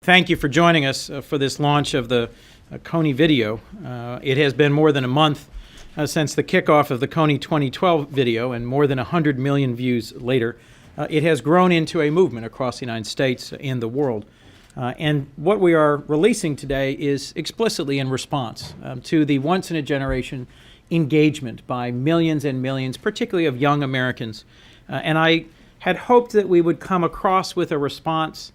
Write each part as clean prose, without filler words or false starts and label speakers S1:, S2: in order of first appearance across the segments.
S1: Thank you for joining us for this launch of the Coney video. It has been more than a month since the kickoff of the Coney 2012 video, and more than 100 million views later, it has grown into a movement across the United States and the world. And what we are releasing today is explicitly in response to the once-in-a-generation engagement by millions and millions, particularly of young Americans. And I had hoped that we would come across with a response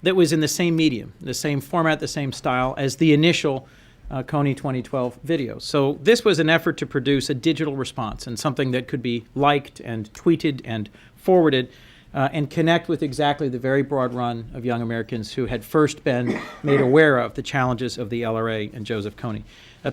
S1: that was in the same medium, the same format, the same style as the initial Coney 2012 video. So this was an effort to produce a digital response and something that could be liked and tweeted and forwarded and connect with exactly the very broad run of young Americans who had first been made aware of the challenges of the LRA and Joseph Coney.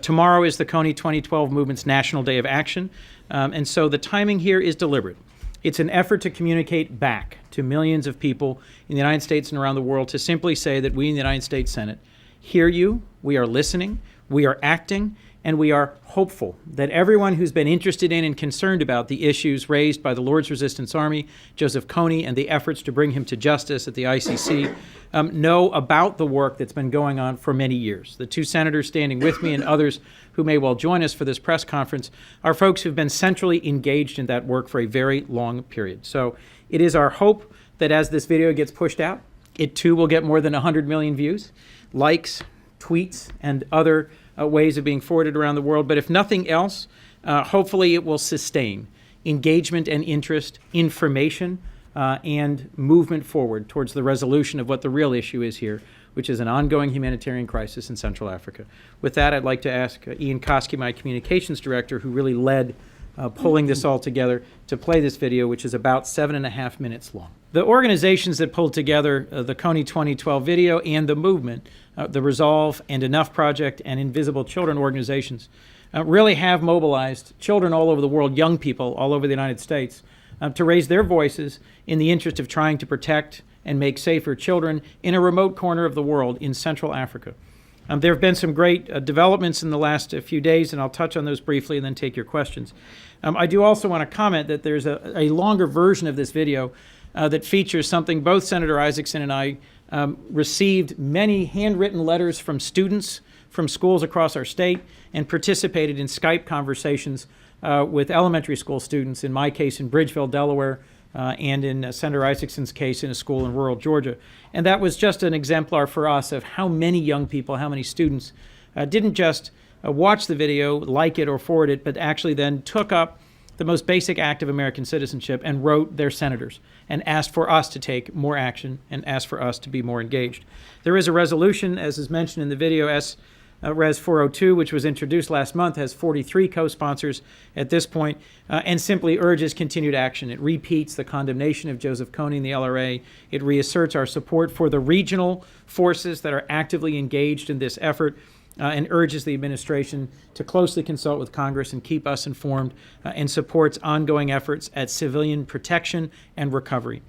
S1: Tomorrow is the Coney 2012 movement's National Day of Action, and so the timing here is deliberate. It's an effort to communicate back to millions of people in the United States and around the world to simply say that we in the United States Senate hear you, we are listening, we are acting, and we are hopeful that everyone who's been interested in and concerned about the issues raised by the Lord's Resistance Army, Joseph Coney, and the efforts to bring him to justice at the ICC know about the work that's been going on for many years. The two senators standing with me and others who may well join us for this press conference are folks who've been centrally engaged in that work for a very long period. So it is our hope that as this video gets pushed out, it too will get more than 100 million views, likes, tweets, and other ways of being forwarded around the world. But if nothing else, hopefully it will sustain engagement and interest, information, and movement forward towards the resolution of what the real issue is here, which is an ongoing humanitarian crisis in Central Africa. With that, I'd like to ask Ian Koski, my communications director, who really led pulling this all together, to play this video, which is about 7.5 minutes long. The organizations that pulled together the Coney 2012 video and the movement, the Resolve and Enough Project and Invisible Children organizations, really have mobilized children all over the world, young people all over the United States, to raise their voices in the interest of trying to protect and make safer children in a remote corner of the world in Central Africa. There have been some great developments in the last few days, and I'll touch on those briefly and then take your questions. I do also want to comment that there's a longer version of this video that features something both Senator Isaacson and I received many handwritten letters from students from schools across our state and participated in Skype conversations with elementary school students, in my case in Bridgeville, Delaware, and in Senator Isaacson's case in a school in rural Georgia. And that was just an exemplar for us of how many young people, how many students didn't just watch the video, like it or forward it, but actually then took up the most basic act of American citizenship and wrote their senators and asked for us to take more action and asked for us to be more engaged. There is a resolution, as is mentioned in the video, Res 402, which was introduced last month, has 43 co-sponsors at this point, and simply urges continued action. It repeats the condemnation of Joseph Coney and the LRA. It reasserts our support for the regional forces that are actively engaged in this effort, and urges the administration to closely consult with Congress and keep us informed, and supports ongoing efforts at civilian protection and recovery.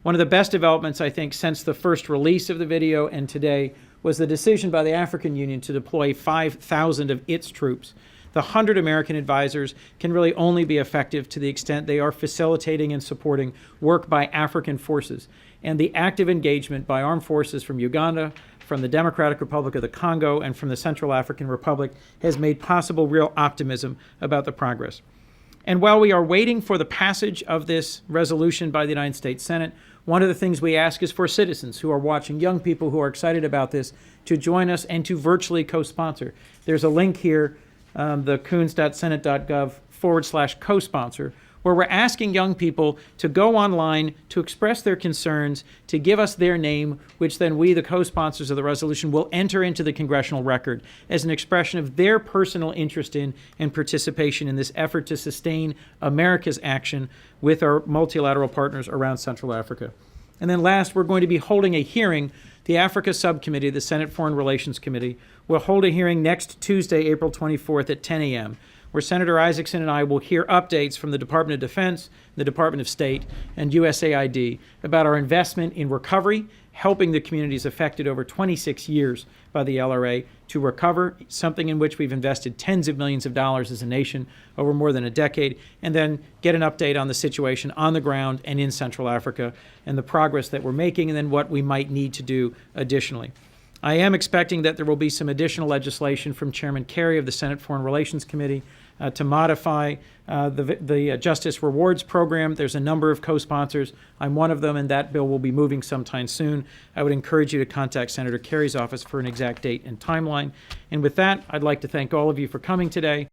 S1: One of the best developments, I think, since the first release of the video and today was the decision by the African Union to deploy 5,000 of its troops. The 100 American advisors can really only be effective to the extent they are facilitating and supporting work by African forces. And the active engagement by armed forces from Uganda, from the Democratic Republic of the Congo, and from the Central African Republic has made possible real optimism about the progress. And while we are waiting for the passage of this resolution by the United States Senate, one of the things we ask is for citizens who are watching, young people who are excited about this, to join us and to virtually co-sponsor. There's a link here, the coons.senate.gov/co-sponsor, where we're asking young people to go online, to express their concerns, to give us their name, which then we, the co-sponsors of the resolution, will enter into the congressional record as an expression of their personal interest in and participation in this effort to sustain America's action with our multilateral partners around Central Africa. And then last, we're going to be holding a hearing. The Africa Subcommittee, the Senate Foreign Relations Committee, will hold a hearing next Tuesday, April 24th at 10 a.m., where Senator Isaacson and I will hear updates from the Department of Defense, the Department of State, and USAID about our investment in recovery, helping the communities affected over 26 years by the LRA to recover, something in which we've invested tens of millions of dollars as a nation over more than a decade, and then get an update on the situation on the ground and in Central Africa and the progress that we're making, and then what we might need to do additionally. I am expecting that there will be some additional legislation from Chairman Kerry of the Senate Foreign Relations Committee to modify the Justice Rewards Program. There's a number of co-sponsors. I'm one of them, and that bill will be moving sometime soon. I would encourage you to contact Senator Kerry's office for an exact date and timeline. And with that, I'd like to thank all of you for coming today.